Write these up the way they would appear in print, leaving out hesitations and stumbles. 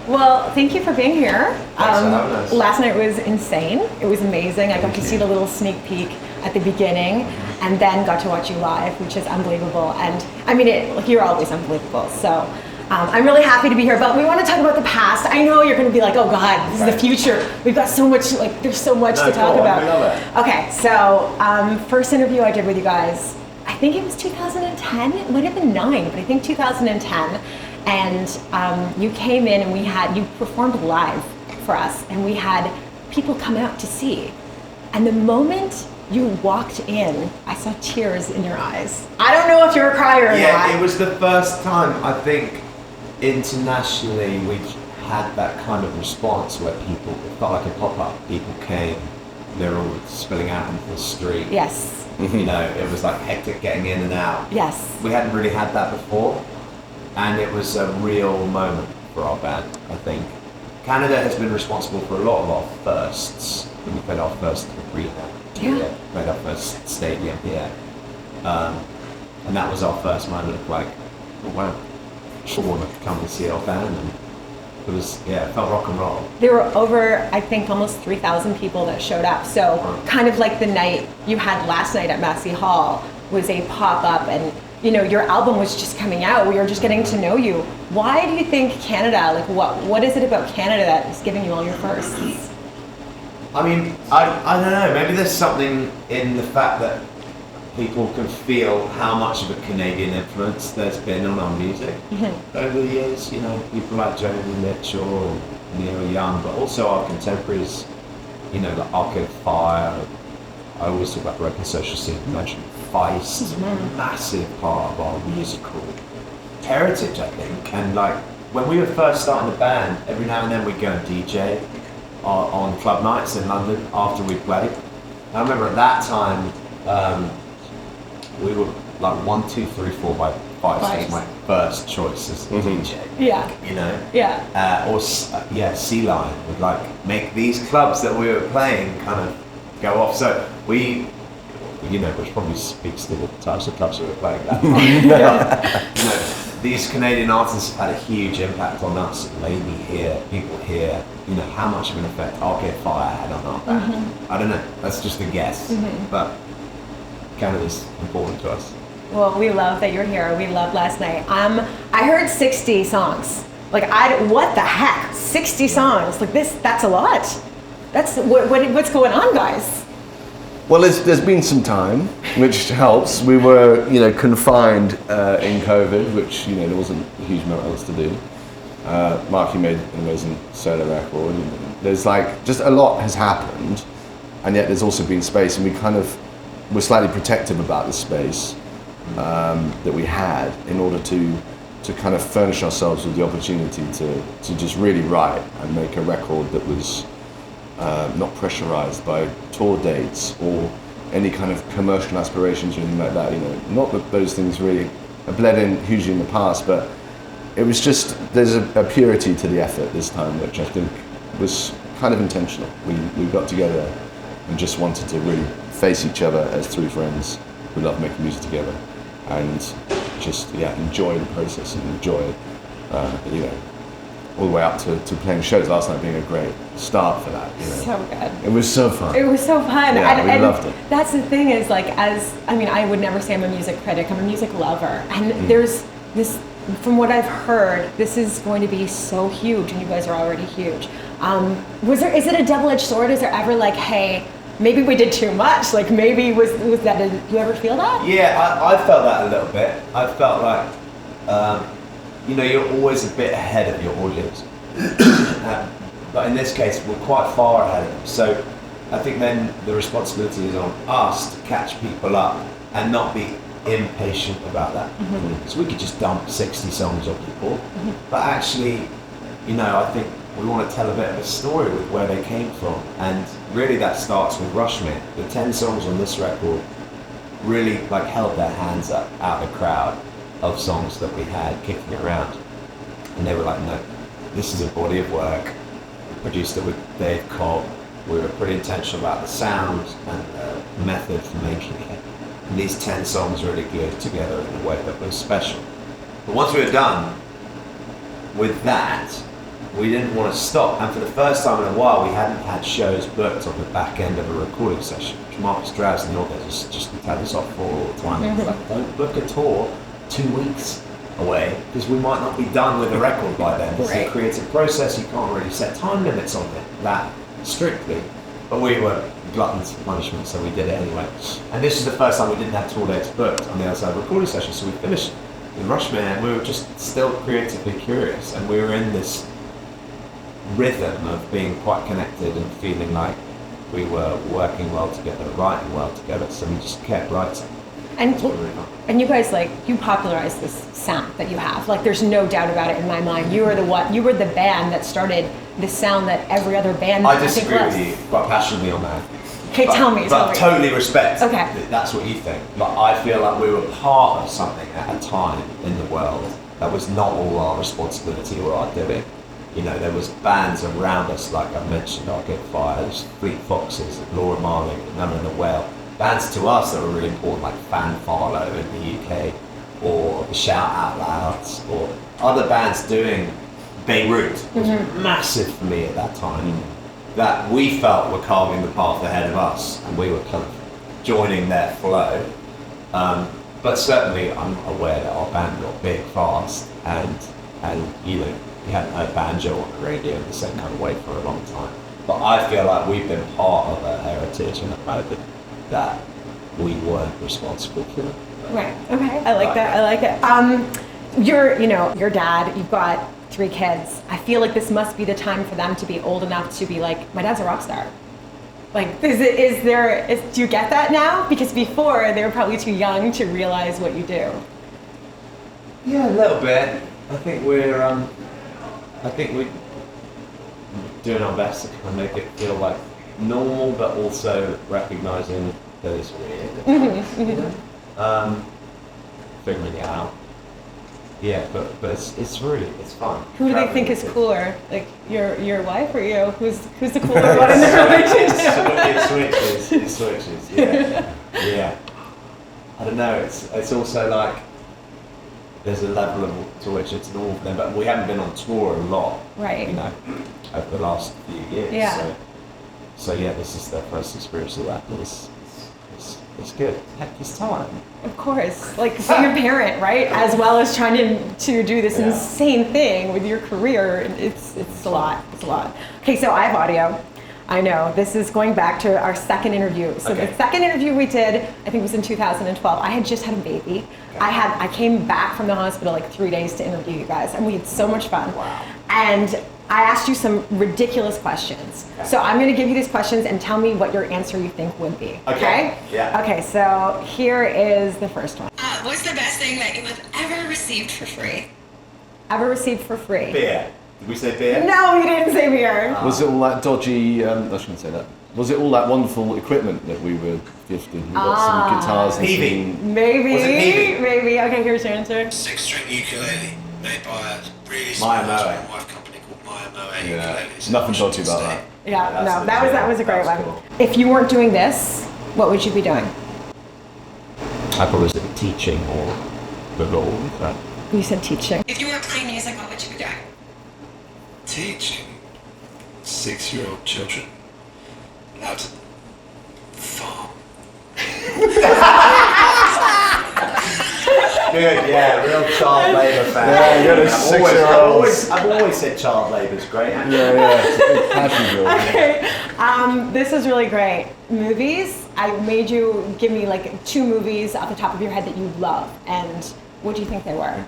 Well, thank you for being here. Thanks for having us. Last night was insane. It was amazing. I got to see the little sneak peek at the beginning, and then got to watch you live, which is unbelievable. And I mean, you're always unbelievable. So I'm really happy to be here. But we want to talk about the past. I know you're going to be like, oh God, this is the future. We've got so much, there's so much to talk about. We love it. Okay, so first interview I did with you guys, I think it was 2010. It might have been 9, but I think 2010. And you came in and you performed live for us, and we had people come out to see. And the moment you walked in, I saw tears in your eyes. I don't know if you were crying or not. Yeah, it was the first time, I think, internationally we had that kind of response where people, it felt like a pop-up. People came, they were all spilling out into the street. Yes. You know, it was like hectic getting in and out. Yes. We hadn't really had that before, and it was a real moment for our band, I think. Canada has been responsible for a lot of our firsts. When we played our first arena. Yeah. Played our first stadium here. And that was our first moment of like, oh wow, someone would come and see our band. And it was, it felt rock and roll. There were over, I think, almost 3,000 people that showed up. So kind of like the night you had last night at Massey Hall was a pop-up, and you know, your album was just coming out. We were just getting to know you. Why do you think Canada, like what is it about Canada that is giving you all your firsts? I mean, I don't know, maybe there's something in the fact that people can feel how much of a Canadian influence there's been on our music over the years. You know, people like Joni Mitchell and Neil Young, but also our contemporaries, you know, like Arcade Fire. I always talk about the record social scene, mention Feist, massive part of our musical heritage, I think. And like, when we were first starting the band, every now and then we'd go and DJ on club nights in London after we played. I remember at that time, we were like 1, 2, 3, 4 by Feist was my first choice as a DJ. Yeah. You know? Yeah. Sea Lion would like make these clubs that we were playing kind of go off. So we, you know, which probably speaks to the types of clubs we were playing that time. You know, these Canadian artists have had a huge impact on us. Maybe here, people here, you know, how much of an effect Arcade Fire had on our band. I don't know, that's just a guess, but Canada's important to us. Well, we love that you're here. We loved last night. I heard 60 songs. Like, what the heck? 60 songs. Like that's a lot. That's what's going on, guys? Well, there's been some time, which helps. We were, you know, confined in COVID, which, you know, there wasn't a huge amount else to do. Marky made an amazing solo record. There's like, just a lot has happened, and yet there's also been space, and we're slightly protective about the space that we had in order to kind of furnish ourselves with the opportunity to just really write and make a record that was not pressurized by tour dates or any kind of commercial aspirations or anything like that. You know, not that those things really have bled in hugely in the past, but it was just, there's a purity to the effort this time, which I think was kind of intentional. We got together and just wanted to really face each other as 3 friends who love making music together, and just enjoy the process and enjoy it, you know, all the way up to playing shows. Last night being a great start for that. You know. So good. It was so fun. It was so fun. Yeah, we and loved it. That's the thing is, like, I would never say I'm a music critic. I'm a music lover. And there's this, from what I've heard, this is going to be so huge, and you guys are already huge. Is it a double-edged sword? Is there ever like, hey, maybe we did too much? Like, maybe was that, did you ever feel that? Yeah, I felt that a little bit. I felt like, you know, you're always a bit ahead of your audience. But in this case, we're quite far ahead of them. So I think then the responsibility is on us to catch people up and not be impatient about that. So we could just dump 60 songs on people. But actually, you know, I think we want to tell a bit of a story with where they came from. And really that starts with Rushmere. The 10 songs on this record really like held their hands up out of the crowd of songs that we had kicking around, and they were like, no, this is a body of work. We produced it with Dave Cobb. We were pretty intentional about the sound and the method for making it, and these 10 songs really glued together in a way that was special. But once we were done with that, we didn't want to stop. And for the first time in a while, we hadn't had shows booked on the back end of a recording session. Marcus Drowse and all that just had us off for all the time. Like, don't book a tour 2 weeks away because we might not be done with the record by then. It's a creative process. You can't really set time limits on it that strictly. But we were gluttons for punishment, so we did it anyway. And this is the first time we didn't have tour dates booked on the other side of the recording session. So we finished in Rushmere, and we were just still creatively curious, and we were in this rhythm of being quite connected and feeling like we were working well together, writing well together. So we just kept writing. And you guys, like, you popularized this sound that you have. Like, there's no doubt about it in my mind. You were the band that started the sound that every other band. I disagree with you quite passionately on that. Okay, tell me. But totally respect. Okay. That's what you think. But I feel like we were part of something at a time in the world that was not all our responsibility or our doing. You know, there was bands around us, like I mentioned, Arcade Fire, Fleet Foxes, Laura Marling, None and the Whale. Bands to us that were really important, like Fan Farlow in the UK, or the Shout Out Louds, or other bands doing Beirut. It was massive for me at that time, that we felt were carving the path ahead of us, and we were kind of joining their flow. But certainly I'm aware that our band got big fast, and you know, we hadn't heard banjo on the radio in the same kind of way for a long time. But I feel like we've been part of a heritage and a moment that we weren't responsible for. Right. Okay. I like that. I like it. Your dad. You've got 3 kids. I feel like this must be the time for them to be old enough to be like, my dad's a rock star. Like, do you get that now? Because before they were probably too young to realize what you do. Yeah, a little bit. I think we're doing our best to kind of make it feel like normal, but also recognizing that it's weird. You know? Figuring it out. Yeah, but it's really fun. Who do they think is cooler? Like your wife or you? Who's the cooler one in the relationship? It switches. Yeah. I don't know. It's also like there's a level to which it's normal for them, but we haven't been on tour a lot. Right. You know, over the last few years. Yeah. So yeah, this is their first experience of that. It's good. Heck, it's time. Of course, like being a parent, right? As well as trying to do this insane thing with your career. It's a lot. It's a lot. Okay, so I have audio. I know this is going back to our second interview. So the second interview we did, I think, was in 2012. I had just had a baby. Okay. I came back from the hospital like 3 days to interview you guys, and we had so much fun. Wow. And I asked you some ridiculous questions. Okay. So I'm going to give you these questions and tell me what your answer you think would be. Okay? Yeah. Okay, so here is the first one. What's the best thing that you have ever received for free? Ever received for free? Beer. Did we say beer? No, you didn't say beer. Was it all that dodgy, I shouldn't say that. Was it all that wonderful equipment that we were gifted? We got some guitars and some... Maybe. Was it Peavey? Maybe. Okay, here's your answer. 6-string ukulele made by a really Maya small Moe. wife company called Maya Moe Yeah, Ukuleles. nothing dodgy about that. Yeah, no, that was a great one. Cool. If you weren't doing this, what would you be doing? I probably said teaching or the law. You said teaching. If you weren't playing music, what would you be doing? Teaching 6-year-old children how to farm. Good, yeah, real child labour fan. Yeah, you're a 6-year-old. I've always said child labour's great. Yeah, it's a big passion girl. Okay, this is really great. Movies, I made you give me like 2 movies off the top of your head that you love, and what do you think they were?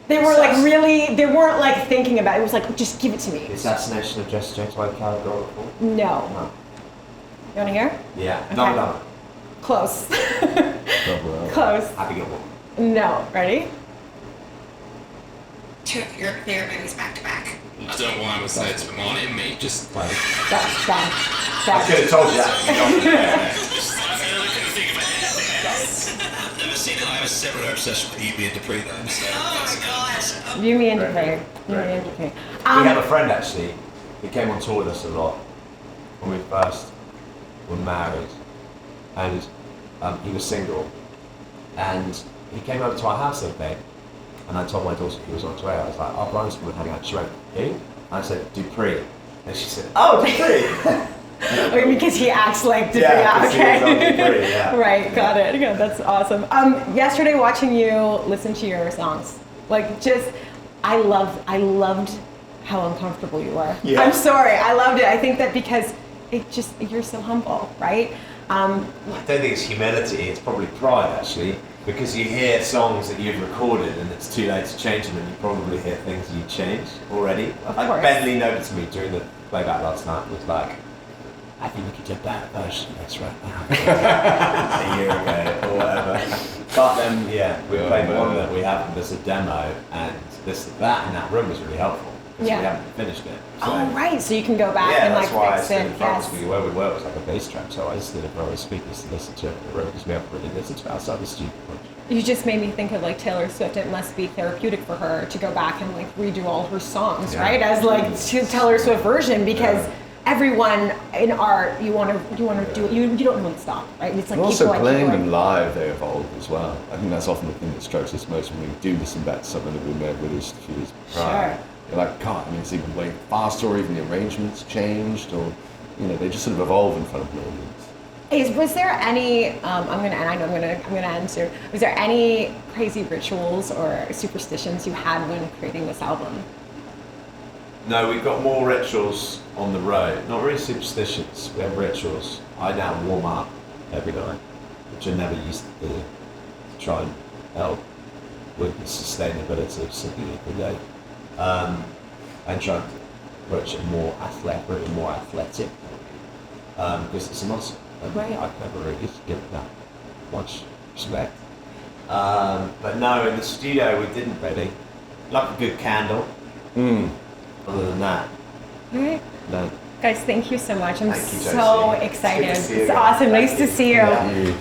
They were like really, they weren't like thinking about it, it was like, just give it to me. The Assassination of Jesse James by Categorical. No. No. You wanna hear? Yeah. Okay. No. Close. Close. Abigail. No. Ready? 2 of your favorite movies back to back. I don't know why I would say it's for Marty and me, just like... Stop. I could have told you that. I couldn't think of anything else. I've never seen it. I have a separate obsession with Evie and Dupree though, so... Oh my gosh. You, me, and Dupree. You, me, and Dupree. We have a friend actually, he came on tour with us a lot when we first were married, and he was single, and he came over to our house the other day, and I told my daughter he was on his way. I was like, "Oh, Brian's coming hang out." She went, "Who?" I said, Dupree. And she said, oh, Dupree! Because he acts like Dupree. Yeah, 'cause he was on okay. Dupree, yeah. Right, got it. Yeah, that's awesome. Yesterday watching you listen to your songs, like just, I loved how uncomfortable you were. Yeah. I'm sorry, I loved it. I think that because you're so humble, right? I don't think it's humility, it's probably pride actually, because you hear songs that you've recorded and it's too late to change them, and you probably hear things you changed already. Of Like course. Bentley noted to me during the playback last night, was like, I think we could do that version, that's right, a year ago or whatever. But then, yeah, we played one that we have as a demo, and that in that room was really helpful, because Yeah. we haven't finished it. So, Oh, right. So you can go back yeah, and like that's why I fix stood it. in front Yes. of where we were was like a bass track, so I stood in front of the speakers to listen to it in the room, because we haven't really listened to it outside the studio much. You just made me think of like Taylor Swift. It must be therapeutic for her to go back and like redo all her songs, Yeah. right? As like Taylor Swift version, because everyone in art, you want to do it. You don't want to stop, right? It's like And keep also going, playing keep going. them live, they evolve as well. I think that's often the thing that strikes us most when we do listen back to something that we may have released a few years prior. Sure. You're like, God, I mean, it's even way faster, or even the arrangements changed, or they just sort of evolve in front of an audience. Was there any? I'm gonna end soon. Was there any crazy rituals or superstitions you had when creating this album? No, we've got more rituals on the road. Not really superstitions. We have rituals. I now warm up every night, which I never used to do, to try and help with the sustainability of something every day. And try and approach it more athletic, because it's a muscle. And Right. I've never really given that much respect. But no, in the studio we didn't really. Like a good candle. Other than that, All right. no. Guys, thank you so much. I'm Thank you, so Josie. excited. It's good to see you It's again. awesome. Thank Nice you. to see you. Yeah. You.